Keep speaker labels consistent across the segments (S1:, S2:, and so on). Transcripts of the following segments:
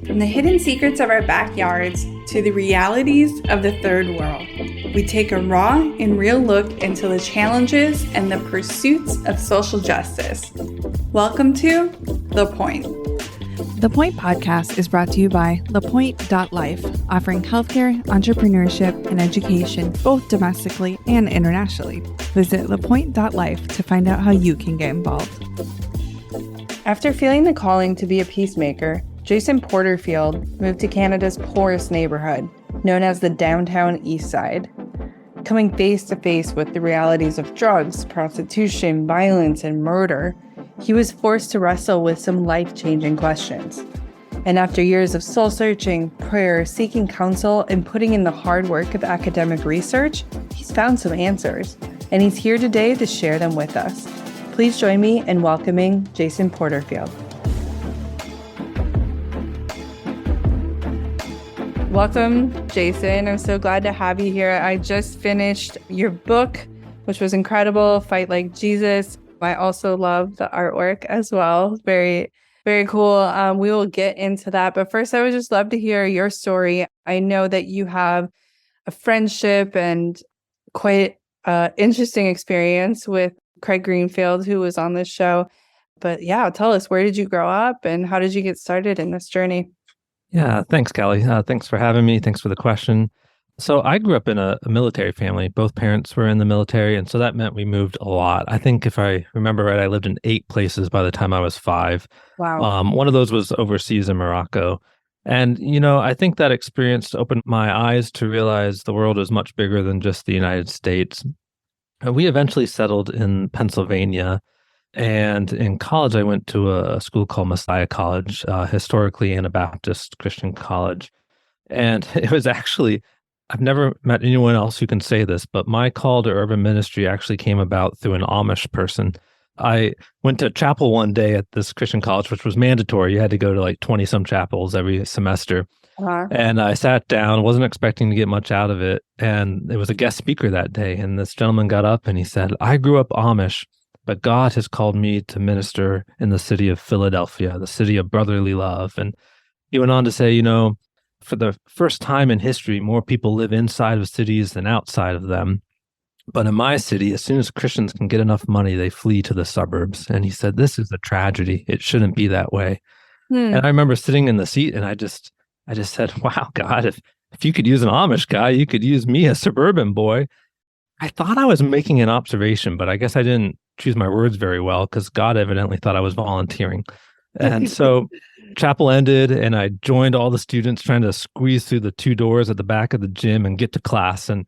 S1: From the hidden secrets of our backyards to the realities of the third world, we take a raw and real look into the challenges and the pursuits of social justice. Welcome to The Point.
S2: The Point podcast is brought to you by thepoint.life, offering healthcare, entrepreneurship, and education both domestically and internationally. Visit thepoint.life to find out how you can get involved.
S1: After feeling the calling to be a peacemaker, Jason Porterfield moved to Canada's poorest neighborhood, known as the downtown Eastside. Coming face to face with the realities of drugs, prostitution, violence, and murder, he was forced to wrestle with some life-changing questions. And after years of soul-searching, prayer, seeking counsel, and putting in the hard work of academic research, he's found some answers, and he's here today to share them with us. Please join me in welcoming Jason Porterfield. Welcome, Jason. I'm so glad to have you here. I just finished your book, which was incredible, Fight Like Jesus. I also love the artwork as well. Very, very cool. We will get into that. But first, I would just love to hear your story. I know that you have a friendship and quite interesting experience with Craig Greenfield, who was on this show. But yeah, tell us, where did you grow up and how did you get started in this journey?
S3: Yeah, thanks, Callie. Thanks for having me. Thanks for the question. So I grew up in a military family. Both parents were in the military, and so that meant we moved a lot. I think if I remember right, I lived in 8 places by the time I was 5.
S1: Wow.
S3: One of those was overseas in Morocco. And, I think that experience opened my eyes to realize the world is much bigger than just the United States. We eventually settled in Pennsylvania. And in college, I went to a school called Messiah College, historically Anabaptist Christian college. And it was actually, I've never met anyone else who can say this, but my call to urban ministry actually came about through an Amish person. I went to chapel one day at this Christian college, which was mandatory. You had to go to like 20-some chapels every semester.
S1: Uh-huh.
S3: And I sat down, wasn't expecting to get much out of it. And there was a guest speaker that day. And this gentleman got up and he said, "I grew up Amish, but God has called me to minister in the city of Philadelphia, the city of brotherly love." And he went on to say, for the first time in history, more people live inside of cities than outside of them. But in my city, as soon as Christians can get enough money, they flee to the suburbs. And he said, "This is a tragedy. It shouldn't be that way." And I remember sitting in the seat and I just said, "Wow, God, if you could use an Amish guy, you could use me, a suburban boy." I thought I was making an observation, but I guess I didn't choose my words very well because God evidently thought I was volunteering. And so chapel ended and I joined all the students trying to squeeze through the 2 doors at the back of the gym and get to class. And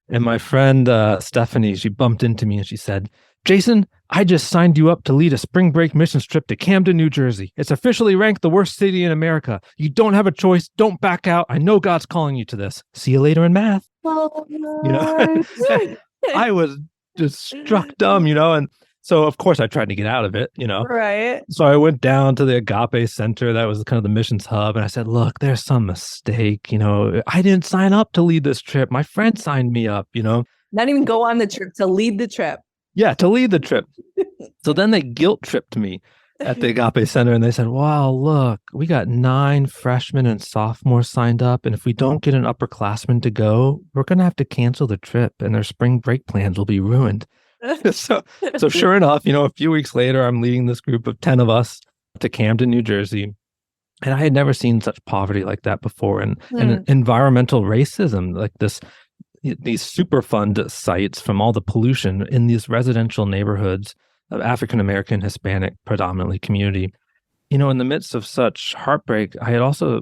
S3: my friend Stephanie, she bumped into me and she said, "Jason, I just signed you up to lead a spring break missions trip to Camden, New Jersey. It's officially ranked the worst city in America. You don't have a choice. Don't back out. I know God's calling you to this. See you later in math." I was just struck dumb, and so of course I tried to get out of it,
S1: Right.
S3: So I went down to the Agape Center. That was kind of the missions hub. And I said, "Look, there's some mistake. I didn't sign up to lead this trip. My friend signed me up,
S1: Not even go on the trip, to lead the trip.
S3: Yeah, to lead the trip." So then they guilt tripped me at the Agape Center and they said, "Wow, look, we got 9 freshmen and sophomores signed up. And if we don't get an upperclassman to go, we're going to have to cancel the trip and their spring break plans will be ruined." So sure enough, a few weeks later, I'm leading this group of 10 of us to Camden, New Jersey. And I had never seen such poverty like that before. And environmental racism, like these Superfund sites from all the pollution in these residential neighborhoods of African-American, Hispanic, predominantly community. In the midst of such heartbreak, I had also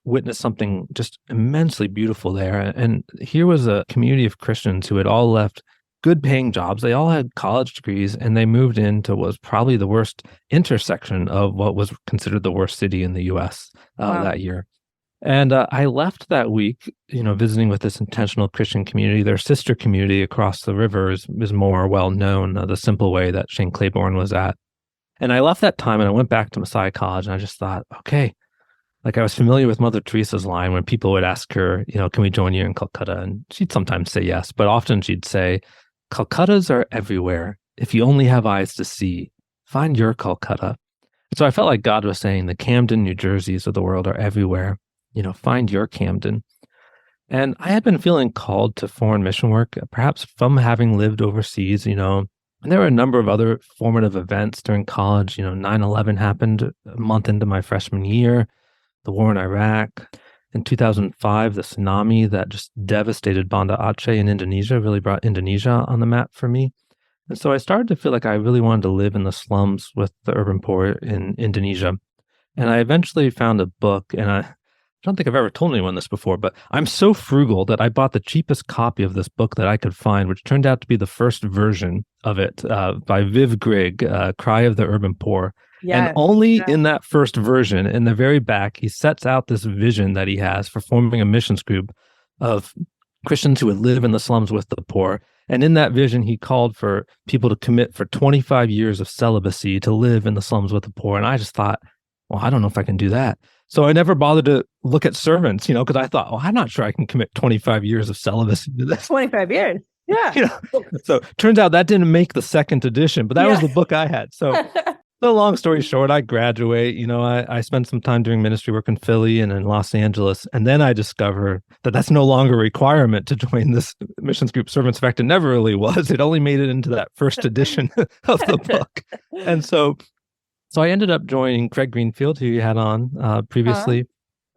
S3: witnessed something just immensely beautiful there. And here was a community of Christians who had all left good paying jobs. They all had college degrees and they moved into what was probably the worst intersection of what was considered the worst city in the US that year. And I left that week, visiting with this intentional Christian community. Their sister community across the river is more well known, the Simple Way that Shane Claiborne was at. And I left that time and I went back to Messiah College and I just thought, okay, like I was familiar with Mother Teresa's line when people would ask her, "Can we join you in Calcutta?" And she'd sometimes say yes, but often she'd say, "Calcuttas are everywhere. If you only have eyes to see, find your Calcutta." So I felt like God was saying the Camden, New Jerseys of the world are everywhere. Find your Camden. And I had been feeling called to foreign mission work, perhaps from having lived overseas, and there were a number of other formative events during college. 9/11 happened a month into my freshman year, the war in Iraq. In 2005, the tsunami that just devastated Banda Aceh in Indonesia really brought Indonesia on the map for me. And so I started to feel like I really wanted to live in the slums with the urban poor in Indonesia. And I eventually found a book, and I don't think I've ever told anyone this before, but I'm so frugal that I bought the cheapest copy of this book that I could find, which turned out to be the first version of it by Viv Grigg, Cry of the Urban Poor.
S1: Yeah.
S3: And only in that first version, in the very back, he sets out this vision that he has for forming a missions group of Christians who would live in the slums with the poor. And in that vision, he called for people to commit for 25 years of celibacy to live in the slums with the poor. And I just thought, well, I don't know if I can do that. So I never bothered to look at servants, because I thought, I'm not sure I can commit 25 years of celibacy to this.
S1: 25 years. Yeah.
S3: So turns out that didn't make the second edition, but that was the book I had. So long story short, I graduate, I spent some time doing ministry work in Philly and in Los Angeles. And then I discovered that that's no longer a requirement to join this missions group, Servants. In fact, it never really was. It only made it into that first edition of the book. And so I ended up joining Craig Greenfield, who you had on previously,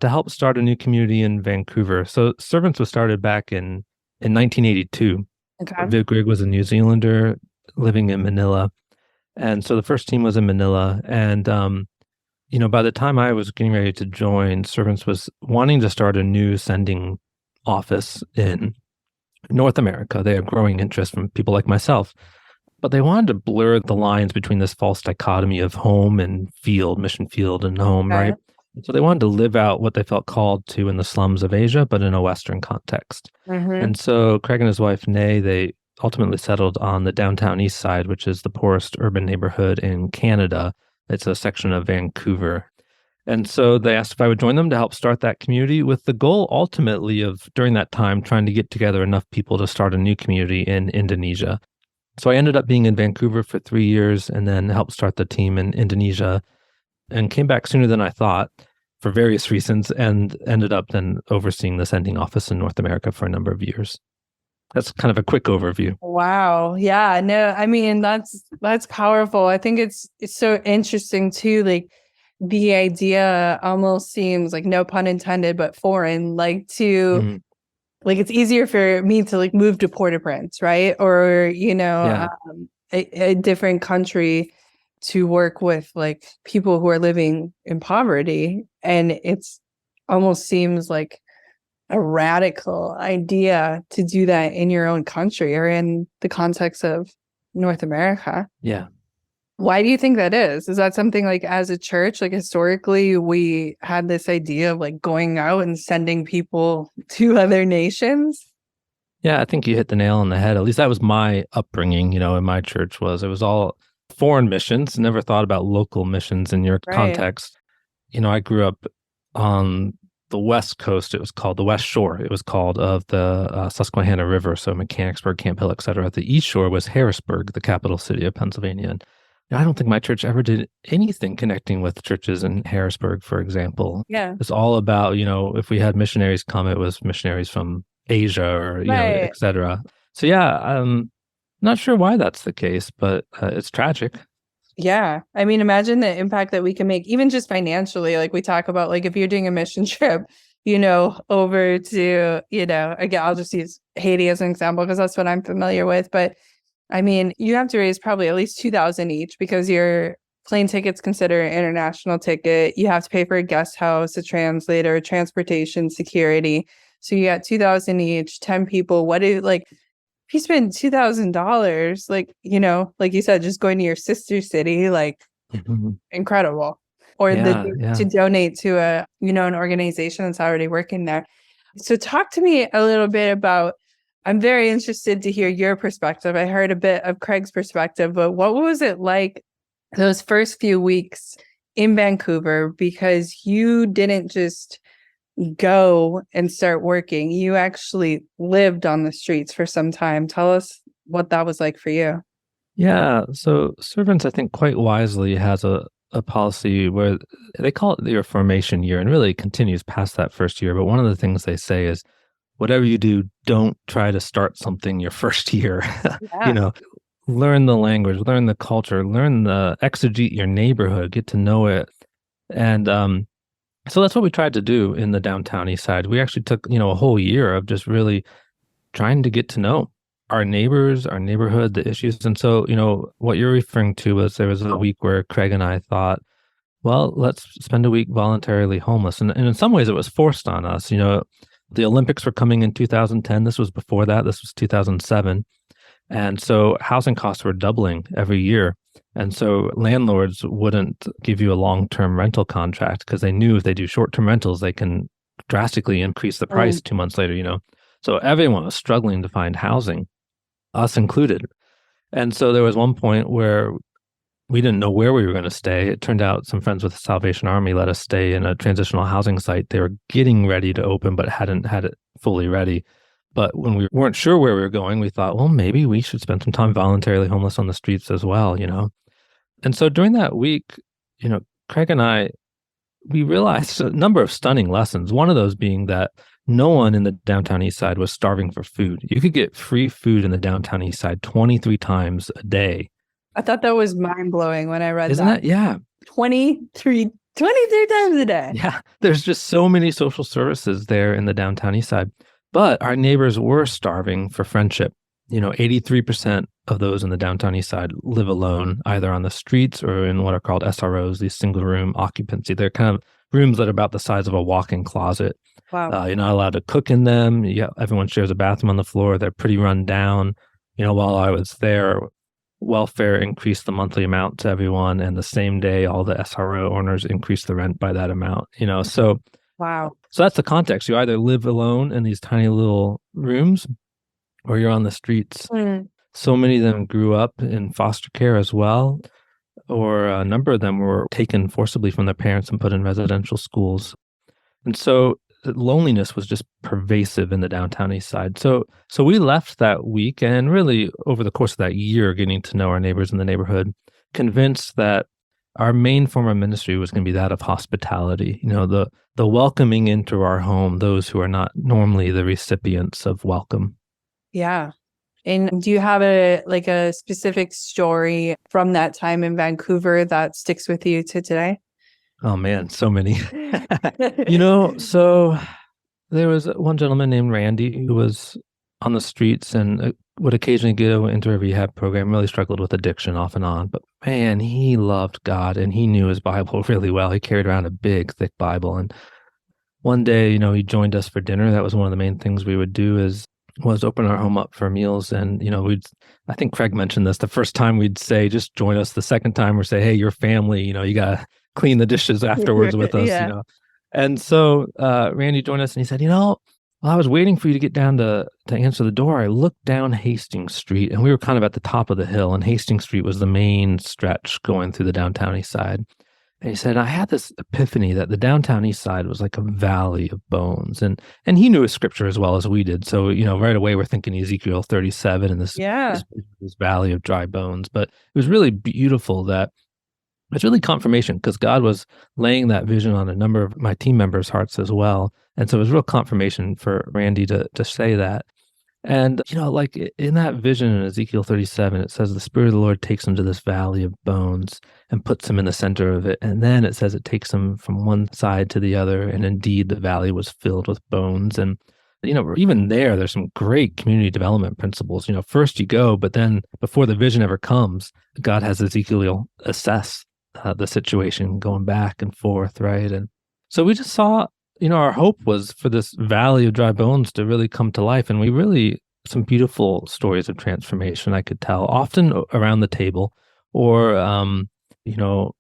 S3: to help start a new community in Vancouver. So Servants was started back in 1982.
S1: Okay.
S3: Viv Grigg was a New Zealander living in Manila. And so the first team was in Manila. And, by the time I was getting ready to join, Servants was wanting to start a new sending office in North America. They had growing interest from people like myself. But they wanted to blur the lines between this false dichotomy of home and field, mission field and home, right? So they wanted to live out what they felt called to in the slums of Asia, but in a Western context.
S1: Mm-hmm.
S3: And so Craig and his wife, Nay, they ultimately settled on the downtown Eastside, which is the poorest urban neighborhood in Canada. It's a section of Vancouver. And so they asked if I would join them to help start that community, with the goal ultimately of, during that time, trying to get together enough people to start a new community in Indonesia. So I ended up being in Vancouver for 3 years and then helped start the team in Indonesia, and came back sooner than I thought for various reasons, and ended up then overseeing the sending office in North America for a number of years. That's kind of a quick overview.
S1: Wow. Yeah. No, I mean, that's powerful. I think it's so interesting too. Like, the idea almost seems like, no pun intended, but foreign, like to, like, it's easier for me to like move to Port-au-Prince, right? Or, a different country to work with like people who are living in poverty. And it's almost seems like a radical idea to do that in your own country or in the context of North America.
S3: Yeah.
S1: Why do you think that is? Is that something like, as a church, like historically we had this idea of like going out and sending people to other nations?
S3: Yeah, I think you hit the nail on the head. At least that was my upbringing, in my church it was all foreign missions. Never thought about local missions in your context. I grew up on the West Coast. It was called the West Shore. It was called, of the Susquehanna River. So Mechanicsburg, Camp Hill, et cetera. The East Shore was Harrisburg, the capital city of Pennsylvania. And I don't think my church ever did anything connecting with churches in Harrisburg, for example.
S1: Yeah.
S3: It's all about, if we had missionaries come, it was missionaries from Asia or, et cetera. So yeah, I'm not sure why that's the case, but it's tragic.
S1: Yeah. I mean, imagine the impact that we can make, even just financially. Like we talk about, like if you're doing a mission trip, over to, again, I'll just use Haiti as an example because that's what I'm familiar with. But I mean, you have to raise probably at least $2,000 each because your plane ticket's considered an international ticket. You have to pay for a guest house, a translator, transportation, security. So you got $2,000 each, 10 people. What do if you spend $2,000, like you said, just going to your sister city, like incredible. Or to donate to an organization that's already working there. So talk to me a little bit about, I'm very interested to hear your perspective. I heard a bit of Craig's perspective, but what was it like those first few weeks in Vancouver? Because you didn't just go and start working. You actually lived on the streets for some time. Tell us what that was like for you.
S3: Yeah. So Servants, I think quite wisely, has a a policy where they call it your formation year, and really continues past that first year. But one of the things they say is, whatever you do, don't try to start something your first year.
S1: Yeah.
S3: Learn the language, learn the culture, exegete your neighborhood, get to know it. And so that's what we tried to do in the downtown east side. We actually took, a whole year of just really trying to get to know our neighbors, our neighborhood, the issues. And so, what you're referring to was there was a week where Craig and I thought, well, let's spend a week voluntarily homeless. And in some ways it was forced on us. The Olympics were coming in 2010. This was before that. This was 2007. And so housing costs were doubling every year. And so landlords wouldn't give you a long-term rental contract because they knew if they do short-term rentals, they can drastically increase the price 2 months later. So everyone was struggling to find housing, us included. And so there was one point where we didn't know where we were going to stay. It turned out some friends with the Salvation Army let us stay in a transitional housing site. They were getting ready to open, but hadn't had it fully ready. But when we weren't sure where we were going, we thought, well, maybe we should spend some time voluntarily homeless on the streets as well, And so during that week, Craig and I, we realized a number of stunning lessons. One of those being that no one in the downtown east side was starving for food. You could get free food in the downtown east side 23 times a day.
S1: I thought that was mind-blowing when I read
S3: Isn't
S1: that.
S3: that? Yeah.
S1: 23 times a day.
S3: Yeah. There's just so many social services there in the downtown east side. But our neighbors were starving for friendship. 83% of those in the downtown east side live alone, either on the streets or in what are called SROs, these single room occupancy. They're kind of rooms that are about the size of a walk-in closet.
S1: Wow.
S3: You're not allowed to cook in them. Everyone shares a bathroom on the floor. They're pretty run down. While I was there, welfare increased the monthly amount to everyone. And the same day, all the SRO owners increased the rent by that amount, so.
S1: Wow.
S3: So that's the context. You either live alone in these tiny little rooms or you're on the streets. So many of them grew up in foster care as well, or a number of them were taken forcibly from their parents and put in residential schools. And so loneliness was just pervasive in the downtown east side. So we left that week and really over the course of that year, getting to know our neighbors in the neighborhood, convinced that our main form of ministry was going to be that of hospitality, the welcoming into our home those who are not normally the recipients of welcome.
S1: Yeah. And do you have a specific story from that time in Vancouver that sticks with you to today?
S3: Oh man, so many. So there was one gentleman named Randy who was on the streets and would occasionally go into a rehab program, really struggled with addiction off and on. But man, he loved God and he knew his Bible really well. He carried around a big, thick Bible. And one day, he joined us for dinner. That was one of the main things we would do was open our home up for meals. And, I think Craig mentioned this, the first time we'd say, just join us. The second time we'd say, hey, your family, you got to clean the dishes afterwards with us,
S1: Yeah.
S3: And so Randy joined us and he said, while I was waiting for you to get down to answer the door, I looked down Hastings Street and we were kind of at the top of the hill and Hastings Street was the main stretch going through the downtown east side. And he said, I had this epiphany that the downtown east side was like a valley of bones. And he knew his scripture as well as we did. So, right away we're thinking Ezekiel 37 and this valley of dry bones. But it was really beautiful that it's really confirmation because God was laying that vision on a number of my team members' hearts as well. And so it was real confirmation for Randy to say that. And, like in that vision in Ezekiel 37, it says the Spirit of the Lord takes him to this valley of bones and puts him in the center of it. And then it says it takes him from one side to the other. And indeed, the valley was filled with bones. And, even there's some great community development principles. First you go, but then before the vision ever comes, God has Ezekiel assess the situation going back and forth, right? And so we just saw, our hope was for this valley of dry bones to really come to life. And we really, some beautiful stories of transformation I could tell, often around the table. Or,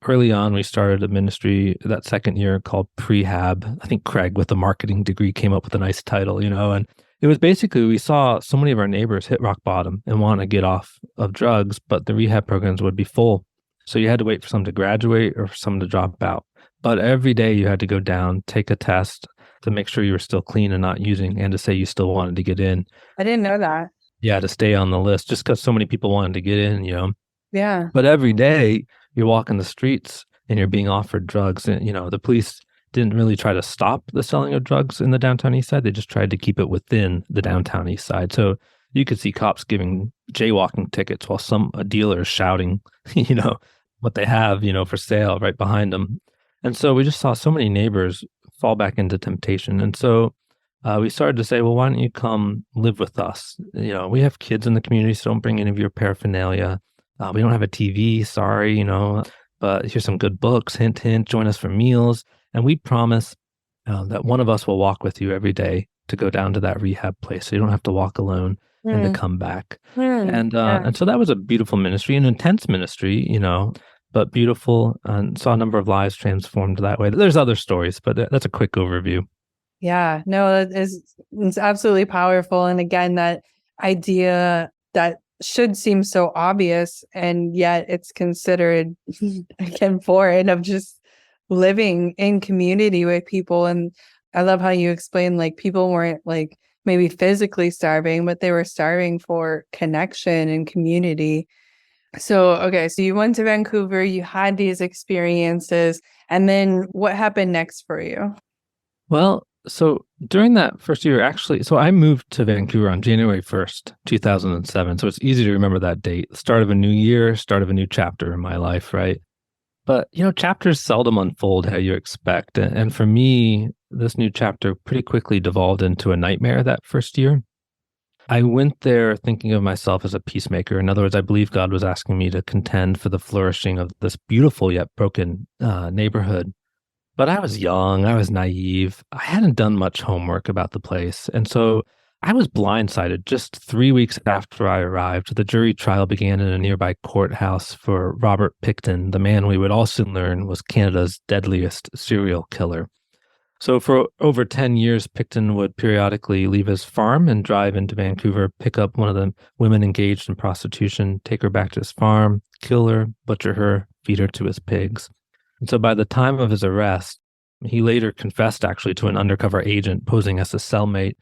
S3: early on, we started a ministry that second year called Prehab. I think Craig, with a marketing degree, came up with a nice title, and it was basically, we saw so many of our neighbors hit rock bottom and want to get off of drugs, but the rehab programs would be full. So you had to wait for some to graduate or for some to drop out. But every day you had to go down, take a test to make sure you were still clean and not using, and to say you still wanted to get in.
S1: I didn't know that.
S3: Yeah, to stay on the list, just because so many people wanted to get in,
S1: Yeah.
S3: But every day you're walking the streets and you're being offered drugs. And, the police didn't really try to stop the selling of drugs in the downtown east side. They just tried to keep it within the downtown east side. So you could see cops giving jaywalking tickets while a dealer is shouting, what they have, for sale right behind them. And so we just saw so many neighbors fall back into temptation. And so we started to say, well, why don't you come live with us? We have kids in the community, so don't bring any of your paraphernalia. We don't have a TV, sorry, but here's some good books, hint, hint, join us for meals. And we promise that one of us will walk with you every day to go down to that rehab place. So you don't have to walk alone and to come back. And so that was a beautiful ministry, an intense ministry, but beautiful, and saw a number of lives transformed that way. There's other stories, but that's a quick overview.
S1: Yeah, no, it's absolutely powerful. And again, that idea that should seem so obvious, and yet it's considered, again, foreign, of just living in community with people. And I love how you explained, like, people weren't like maybe physically starving, but they were starving for connection and community. So, okay, so you went to Vancouver, you had these experiences, and then what happened next for you?
S3: Well, so during that first year, actually, so I moved to Vancouver on January 1st, 2007. So it's easy to remember that date, the start of a new year, start of a new chapter in my life, right? But, chapters seldom unfold how you expect. And for me, this new chapter pretty quickly devolved into a nightmare that first year. I went there thinking of myself as a peacemaker. In other words, I believe God was asking me to contend for the flourishing of this beautiful yet broken neighborhood. But I was young, I was naive, I hadn't done much homework about the place. And so I was blindsided. Just 3 weeks after I arrived, the jury trial began in a nearby courthouse for Robert Pickton, the man we would all soon learn was Canada's deadliest serial killer. So for over 10 years, Pickton would periodically leave his farm and drive into Vancouver, pick up one of the women engaged in prostitution, take her back to his farm, kill her, butcher her, feed her to his pigs. And so by the time of his arrest, he later confessed actually to an undercover agent posing as a cellmate.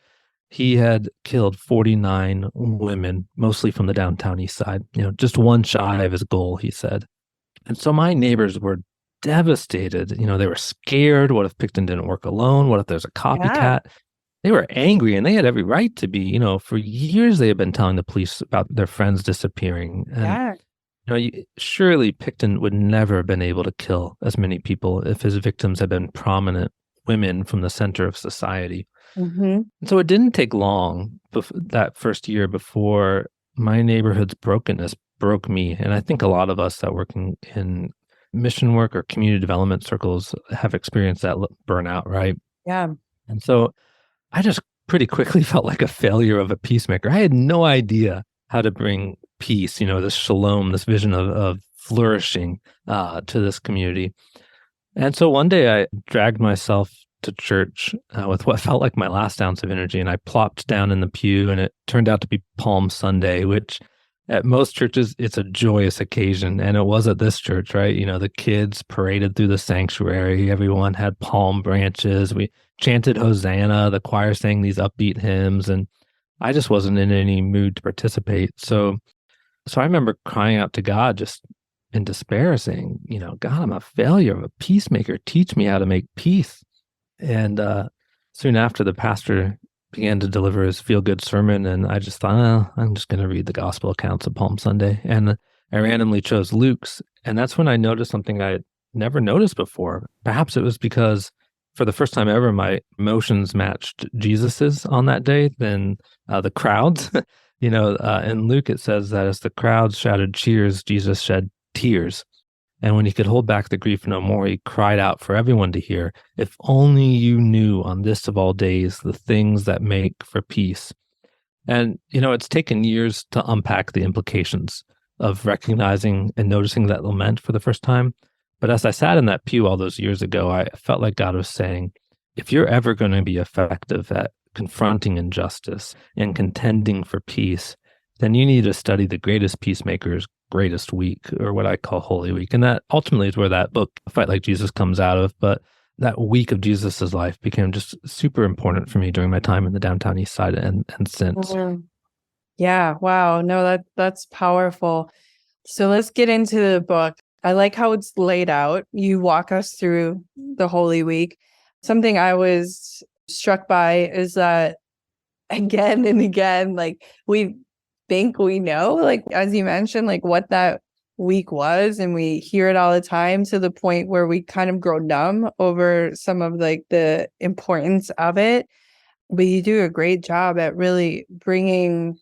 S3: He had killed 49 women, mostly from the downtown east side, just one shy of his goal, he said. And so my neighbors were devastated. They were scared. What if Pickton didn't work alone? What if there's a copycat? Yeah. They were angry, and they had every right to be. For years they had been telling the police about their friends disappearing. And, surely Pickton would never have been able to kill as many people if his victims had been prominent women from the center of society. Mm-hmm. And so it didn't take long that first year before my neighborhood's brokenness broke me. And I think a lot of us that work in mission work or community development circles have experienced that burnout, right?
S1: Yeah.
S3: And so I just pretty quickly felt like a failure of a peacemaker. I had no idea how to bring peace, this shalom, this vision of flourishing to this community. And so one day I dragged myself to church with what felt like my last ounce of energy, and I plopped down in the pew, and it turned out to be Palm Sunday, which at most churches, it's a joyous occasion. And it was at this church, right? The kids paraded through the sanctuary. Everyone had palm branches. We chanted Hosanna. The choir sang these upbeat hymns. And I just wasn't in any mood to participate. So I remember crying out to God just in despair, saying, God, I'm a failure of a peacemaker. Teach me how to make peace. And soon after, the pastor began to deliver his feel-good sermon, and I just thought, I'm just going to read the gospel accounts of Palm Sunday. And I randomly chose Luke's, and that's when I noticed something I had never noticed before. Perhaps it was because for the first time ever, my emotions matched Jesus's on that day than the crowds. In Luke, it says that as the crowds shouted cheers, Jesus shed tears. And when he could hold back the grief no more, he cried out for everyone to hear, "If only you knew on this of all days the things that make for peace." And, it's taken years to unpack the implications of recognizing and noticing that lament for the first time. But as I sat in that pew all those years ago, I felt like God was saying, if you're ever going to be effective at confronting injustice and contending for peace, then you need to study the greatest peacemakers' greatest week, or what I call Holy Week. And that ultimately is where that book, Fight Like Jesus, comes out of. But that week of Jesus's life became just super important for me during my time in the downtown east side and since.
S1: Mm-hmm. Yeah. Wow. No, that's powerful. So let's get into the book. I like how it's laid out. You walk us through the Holy Week. Something I was struck by is that again and again, like we think we know, like as you mentioned, like what that week was, and we hear it all the time to the point where we kind of grow numb over some of like the importance of it. But you do a great job at really bringing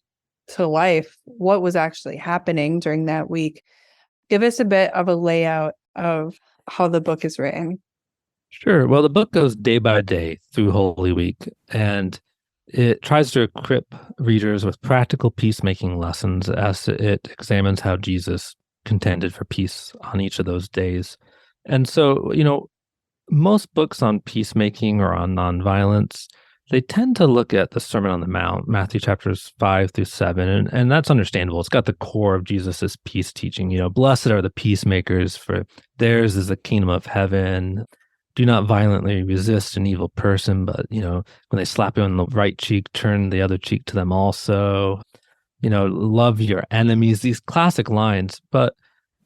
S1: to life what was actually happening during that week. Give us a bit of a layout of how the book is written.
S3: Sure. Well, the book goes day by day through Holy Week, and it tries to equip readers with practical peacemaking lessons as it examines how Jesus contended for peace on each of those days. And so, most books on peacemaking or on nonviolence, they tend to look at the Sermon on the Mount, Matthew chapters 5-7, and that's understandable. It's got the core of Jesus's peace teaching. Blessed are the peacemakers, for theirs is the kingdom of heaven. Do not violently resist an evil person, but, when they slap you on the right cheek, turn the other cheek to them also. Love your enemies, these classic lines. But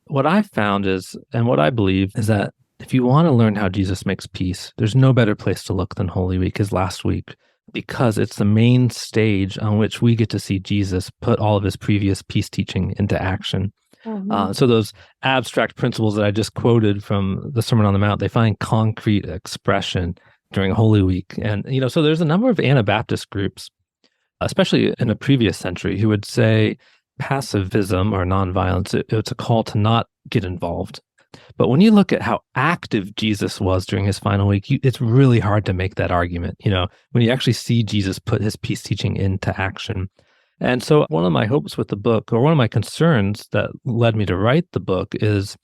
S3: what I found is, and what I believe is that if you want to learn how Jesus makes peace, there's no better place to look than Holy Week, his last week, because it's the main stage on which we get to see Jesus put all of his previous peace teaching into action. Mm-hmm. So those abstract principles that I just quoted from the Sermon on the Mount, they find concrete expression during Holy Week. And, so there's a number of Anabaptist groups, especially in a previous century, who would say pacifism or nonviolence, it's a call to not get involved. But when you look at how active Jesus was during his final week, it's really hard to make that argument, when you actually see Jesus put his peace teaching into action. And so one of my hopes with the book, or one of my concerns that led me to write the book, is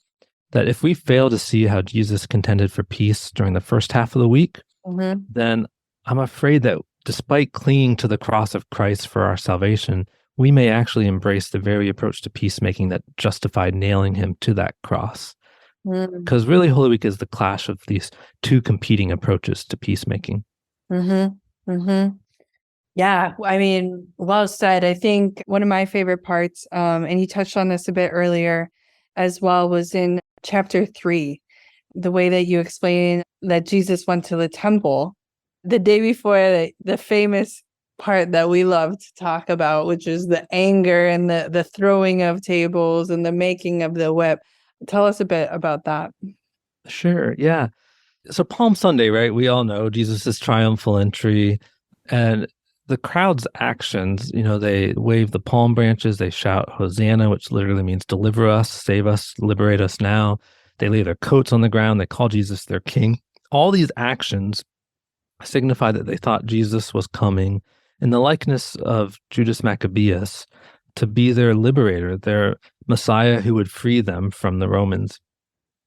S3: that if we fail to see how Jesus contended for peace during the first half of the week, mm-hmm. then I'm afraid that despite clinging to the cross of Christ for our salvation, we may actually embrace the very approach to peacemaking that justified nailing him to that cross. Because really, Holy Week is the clash of these two competing approaches to peacemaking.
S1: Mm-hmm. Mm-hmm. Yeah, I mean, well said. I think one of my favorite parts, and you touched on this a bit earlier as well, was in chapter 3, the way that you explain that Jesus went to the temple the day before the famous part that we love to talk about, which is the anger and the throwing of tables and the making of the whip. Tell us a bit about that.
S3: Sure, yeah. So Palm Sunday, right? We all know Jesus' triumphal entry, and the crowd's actions, they wave the palm branches, they shout Hosanna, which literally means deliver us, save us, liberate us now. They lay their coats on the ground, they call Jesus their king. All these actions signify that they thought Jesus was coming in the likeness of Judas Maccabeus to be their liberator, their Messiah who would free them from the Romans.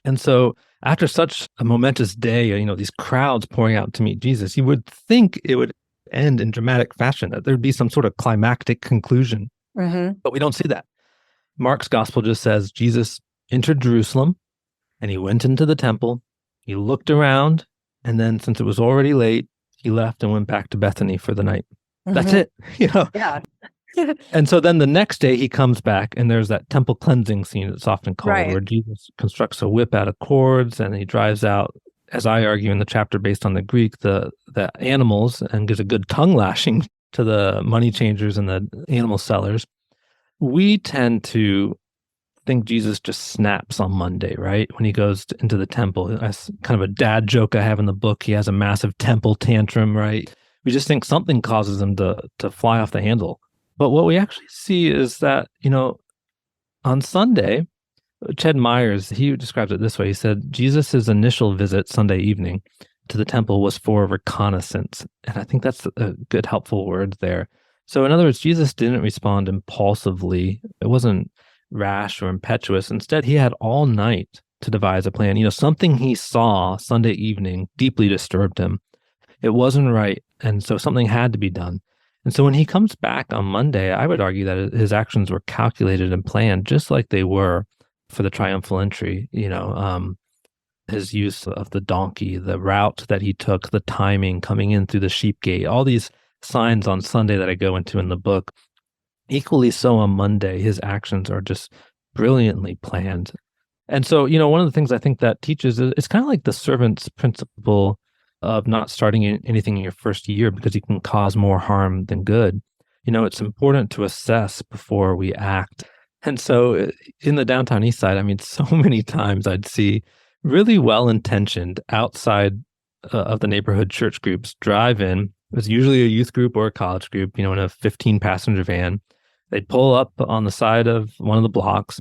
S3: And so after such a momentous day, these crowds pouring out to meet Jesus, you would think it would end in dramatic fashion, that there'd be some sort of climactic conclusion. Mm-hmm. But we don't see that. Mark's gospel just says Jesus entered Jerusalem and he went into the temple, he looked around, and then since it was already late, he left and went back to Bethany for the night. Mm-hmm. That's it.
S1: Yeah.
S3: And so then the next day he comes back and there's that temple cleansing scene, it's often called, right, where Jesus constructs a whip out of cords and he drives out, as I argue in the chapter based on the Greek, the animals, and gives a good tongue lashing to the money changers and the animal sellers. We tend to think Jesus just snaps on Monday, right? When he goes into the temple. That's kind of a dad joke I have in the book. He has a massive temple tantrum, right? We just think something causes him to fly off the handle. But what we actually see is that, on Sunday, Ched Myers, he describes it this way. He said, Jesus' initial visit Sunday evening to the temple was for reconnaissance. And I think that's a good, helpful word there. So in other words, Jesus didn't respond impulsively. It wasn't rash or impetuous. Instead, he had all night to devise a plan. Something he saw Sunday evening deeply disturbed him. It wasn't right. And so something had to be done. And so when he comes back on Monday, I would argue that his actions were calculated and planned just like they were for the triumphal entry, his use of the donkey, the route that he took, the timing, coming in through the sheep gate, all these signs on Sunday that I go into in the book. Equally so on Monday, his actions are just brilliantly planned. And so, one of the things I think that teaches is it's kind of like the servant's principle of not starting anything in your first year because you can cause more harm than good. It's important to assess before we act. And so in the downtown East Side, I mean, so many times I'd see really well-intentioned outside of the neighborhood church groups drive in. It was usually a youth group or a college group, in a 15-passenger van. They'd pull up on the side of one of the blocks,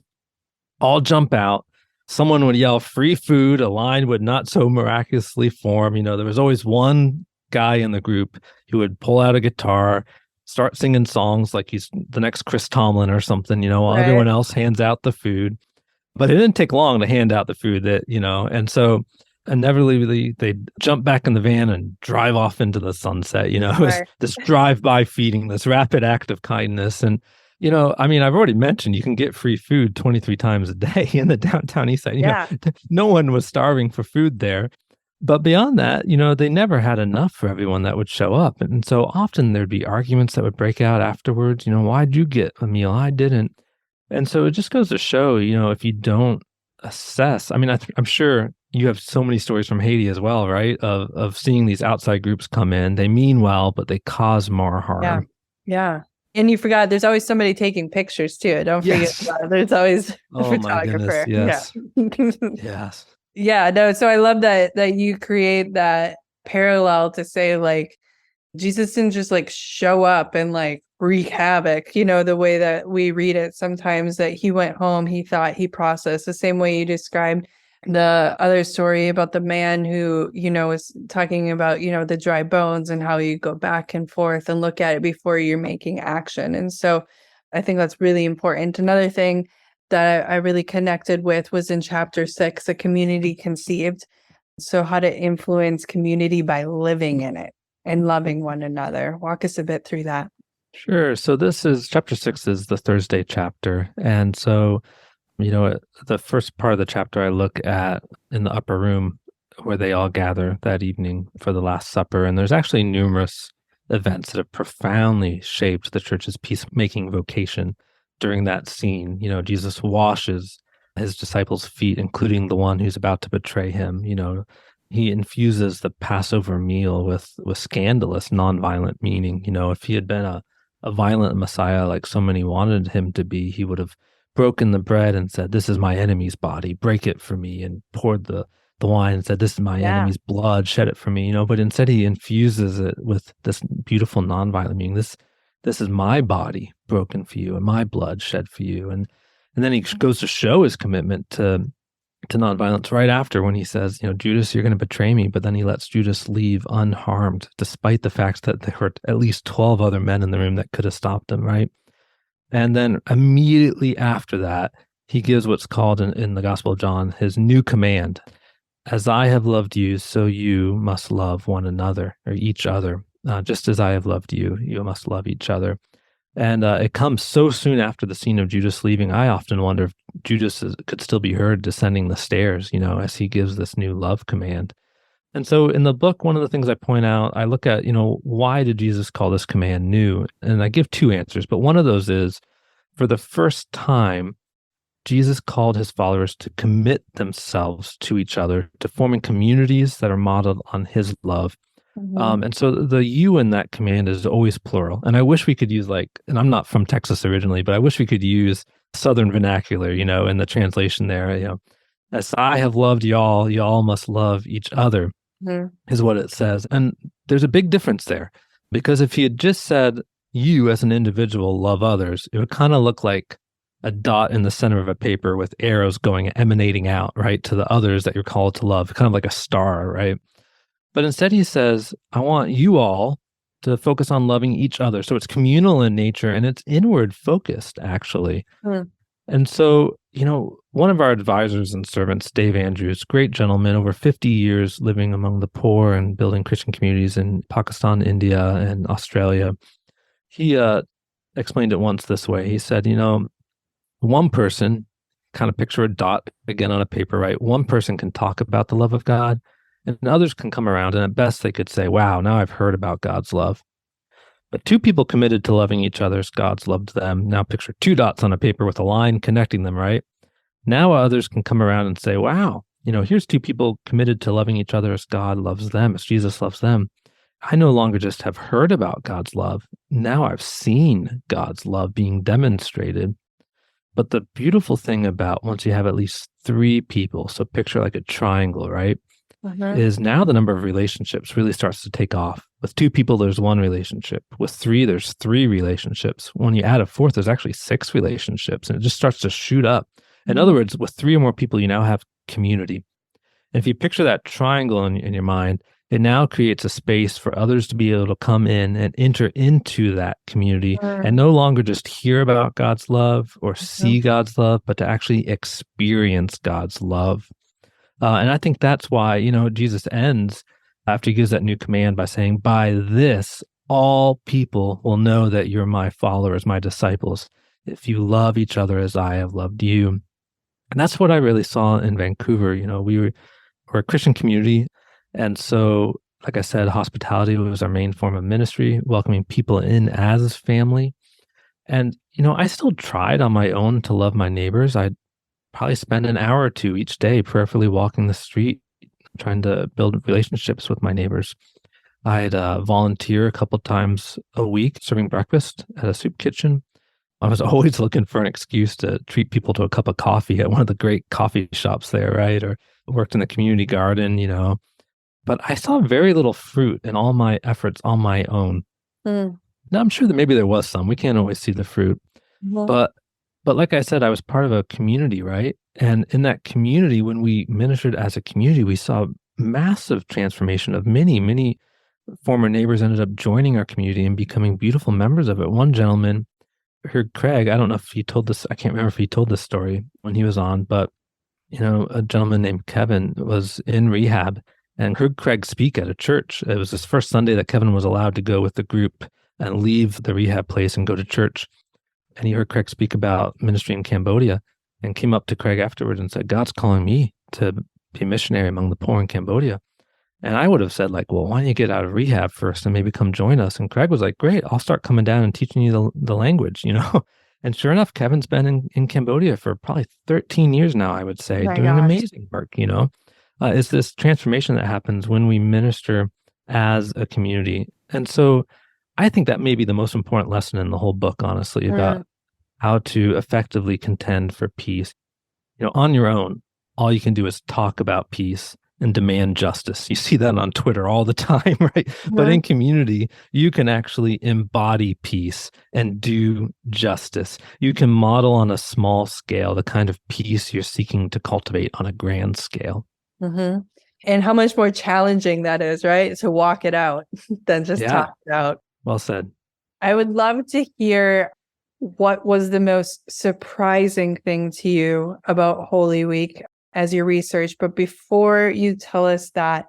S3: all jump out. Someone would yell free food. A line would not so miraculously form. There was always one guy in the group who would pull out a guitar, start singing songs like he's the next Chris Tomlin or something, while
S1: Right.
S3: everyone else hands out the food. But it didn't take long to hand out the food and so inevitably they'd jump back in the van and drive off into the sunset, It was
S1: Right.
S3: this drive-by feeding, this rapid act of kindness. And I mean, I've already mentioned you can get free food 23 times a day in the downtown East Side.
S1: Yeah.
S3: No one was starving for food there. But beyond that, they never had enough for everyone that would show up. And so often there'd be arguments that would break out afterwards. Why'd you get a meal? I didn't. And so it just goes to show, if you don't assess, I mean, I'm sure you have so many stories from Haiti as well, right? Of seeing these outside groups come in. They mean well, but they cause more harm.
S1: Yeah. Yeah. And you forgot there's always somebody taking pictures too. Don't forget
S3: Yes.
S1: that. There's always a
S3: Oh my
S1: photographer.
S3: goodness, yes.
S1: Yeah.
S3: Yes.
S1: Yeah, no, so I love that you create that parallel to say like Jesus didn't just like show up and like wreak havoc, the way that we read it sometimes, that he went home, he thought, he processed, the same way you described the other story about the man who, was talking about, the dry bones and how you go back and forth and look at it before you're making action. And so I think that's really important. Another thing that I really connected with was in chapter 6, a community conceived. So how to influence community by living in it and loving one another. Walk us a bit through that.
S3: Sure. So this is chapter 6 is the Thursday chapter. And so, the first part of the chapter I look at in the upper room where they all gather that evening for the Last Supper. And there's actually numerous events that have profoundly shaped the church's peacemaking vocation during that scene. Jesus washes his disciples' feet, including the one who's about to betray him. He infuses the Passover meal with scandalous nonviolent meaning. If he had been a violent Messiah like so many wanted him to be, he would have broken the bread and said, "This is my enemy's body, break it for me," and poured the wine and said, "This is my enemy's blood, shed it for me." But instead he infuses it with this beautiful nonviolent meaning. This is my body broken for you and my blood shed for you. And then he goes to show his commitment to nonviolence right after, when he says, "Judas, you're going to betray me." But then he lets Judas leave unharmed, despite the fact that there were at least 12 other men in the room that could have stopped him, right? And then immediately after that, he gives what's called in the Gospel of John, his new command. "As I have loved you, so you must love one another," or each other. "Just as I have loved you, you must love each other." And it comes so soon after the scene of Judas leaving. I often wonder if Judas could still be heard descending the stairs, as he gives this new love command. And so in the book, one of the things I point out, I look at, why did Jesus call this command new? And I give two answers, but one of those is, for the first time, Jesus called his followers to commit themselves to each other, to forming communities that are modeled on his love. And so the "you" in that command is always plural. And I wish we could use and I'm not from Texas originally, but I wish we could use Southern vernacular, in the translation there, "As I have loved y'all, y'all must love each other," is what it says. And there's a big difference there, because if he had just said, "You as an individual love others," it would kind of look like a dot in the center of a paper with arrows emanating out, right, to the others that you're called to love, kind of like a star, right? But instead he says, "I want you all to focus on loving each other." So it's communal in nature and it's inward focused, actually. And so, one of our advisors and servants, Dave Andrews, great gentleman, over 50 years living among the poor and building Christian communities in Pakistan, India, and Australia, he explained it once this way. He said, one person, kind of picture a dot again on a paper, right? One person can talk about the love of God, and others can come around, and at best they could say, "Wow, now I've heard about God's love." But two people committed to loving each other as God's loved them. Now picture two dots on a paper with a line connecting them, right? Now others can come around and say, wow, here's two people committed to loving each other as God loves them, as Jesus loves them. I no longer just have heard about God's love. Now I've seen God's love being demonstrated. But the beautiful thing about once you have at least three people, so picture like a triangle, right? Is now the number of relationships really starts to take off. With two people, there's one relationship. With three, there's three relationships. When you add a fourth, there's actually six relationships, and it just starts to shoot up. In other words, with three or more people, you now have community. And if you picture that triangle in your mind, it now creates a space for others to be able to come in and enter into that community and no longer just hear about God's love or see God's love, but to actually experience God's love. And I think that's why, Jesus ends after he gives that new command by saying, by this, all people will know that you're my followers, my disciples, if you love each other as I have loved you. And that's what I really saw in Vancouver. We're a Christian community. And so, like I said, hospitality was our main form of ministry, welcoming people in as family. And, I still tried on my own to love my neighbors. I'd probably spend an hour or two each day prayerfully walking the street, trying to build relationships with my neighbors. I'd volunteer a couple times a week serving breakfast at a soup kitchen. I was always looking for an excuse to treat people to a cup of coffee at one of the great coffee shops there, right? Or worked in the community garden, But I saw very little fruit in all my efforts on my own. Now, I'm sure that maybe there was some. We can't always see the fruit. But like I said, I was part of a community, right? And in that community, when we ministered as a community, we saw massive transformation of many former neighbors ended up joining our community and becoming beautiful members of it. One gentleman, heard Craig, I don't know if he told this, I can't remember if he told this story when he was on, but, a gentleman named Kevin was in rehab and heard Craig speak at a church. It was his first Sunday that Kevin was allowed to go with the group and leave the rehab place and go to church. And he heard Craig speak about ministry in Cambodia and came up to Craig afterwards and said, God's calling me to be a missionary among the poor in Cambodia. And I would have said like, well, why don't you get out of rehab first and maybe come join us? And Craig was like, great, I'll start coming down and teaching you the language, And sure enough, Kevin's been in Cambodia for probably 13 years now, I would say, doing amazing work, It's this transformation that happens when we minister as a community. And so I think that may be the most important lesson in the whole book, honestly, about how to effectively contend for peace. On your own, all you can do is talk about peace and demand justice. You see that on Twitter all the time, right? But in community, you can actually embody peace and do justice. You can model on a small scale the kind of peace you're seeking to cultivate on a grand scale.
S1: And how much more challenging that is, right? To walk it out than just talk it out.
S3: Well said.
S1: I would love to hear what was the most surprising thing to you about Holy Week as you research. But before you tell us that,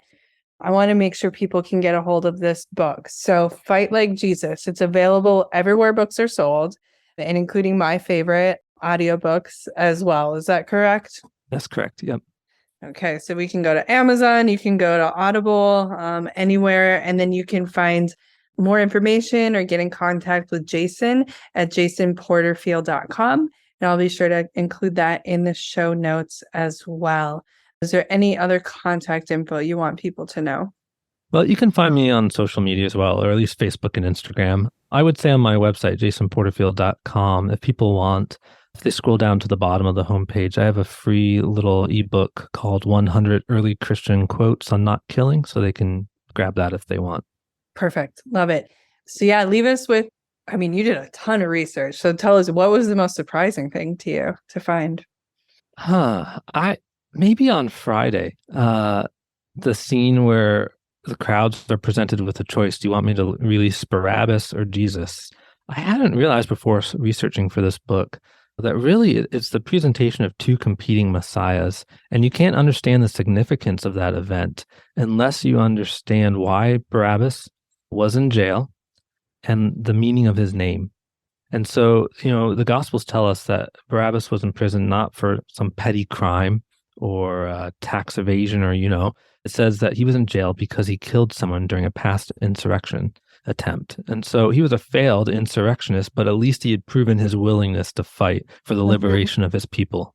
S1: I want to make sure people can get a hold of this book. So Fight Like Jesus. It's available everywhere books are sold, and including my favorite, audiobooks as well. Is that correct?
S3: That's correct. Yep.
S1: Okay, so we can go to Amazon, you can go to Audible, anywhere, and then you can find more information or get in contact with Jason at jasonporterfield.com. And I'll be sure to include that in the show notes as well. Is there any other contact info you want people to know?
S3: Well, you can find me on social media as well, or at least Facebook and Instagram. I would say on my website, jasonporterfield.com, if people want, if they scroll down to the bottom of the homepage, I have a free little ebook called 100 Early Christian Quotes on Not Killing, so they can grab that if they want.
S1: Perfect. Love it. So yeah, leave us with, you did a ton of research. So tell us, what was the most surprising thing to you to find?
S3: Maybe on Friday, the scene where the crowds are presented with a choice. Do you want me to release Barabbas or Jesus? I hadn't realized before researching for this book that really it's the presentation of two competing messiahs. And you can't understand the significance of that event unless you understand why Barabbas was in jail and the meaning of his name. And so, the Gospels tell us that Barabbas was in prison not for some petty crime or tax evasion or, it says that he was in jail because he killed someone during a past insurrection attempt. And so he was a failed insurrectionist, but at least he had proven his willingness to fight for the liberation of his people.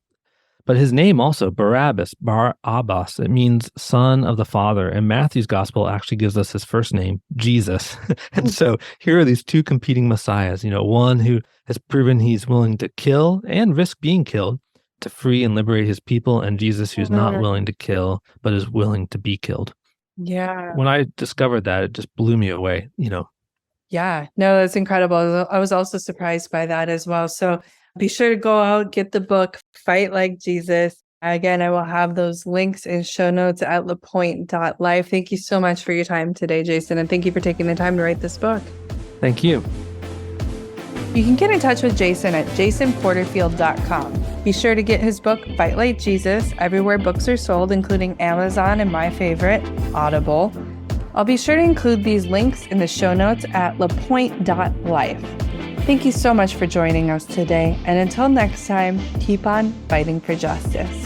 S3: But his name also, Barabbas, Bar-Abbas, it means son of the Father. And Matthew's gospel actually gives us his first name, Jesus. And so here are these two competing messiahs, one who has proven he's willing to kill and risk being killed to free and liberate his people, and Jesus who's not willing to kill, but is willing to be killed.
S1: Yeah.
S3: When I discovered that, it just blew me away,
S1: Yeah, no, that's incredible. I was also surprised by that as well. So be sure to go out, get the book, Fight Like Jesus. Again, I will have those links in show notes at lapointe.life. Thank you so much for your time today, Jason, and thank you for taking the time to write this book.
S3: Thank you.
S1: You can get in touch with Jason at jasonporterfield.com. Be sure to get his book, Fight Like Jesus, everywhere books are sold, including Amazon and my favorite, Audible. I'll be sure to include these links in the show notes at lapointe.life. Thank you so much for joining us today, and until next time, keep on fighting for justice.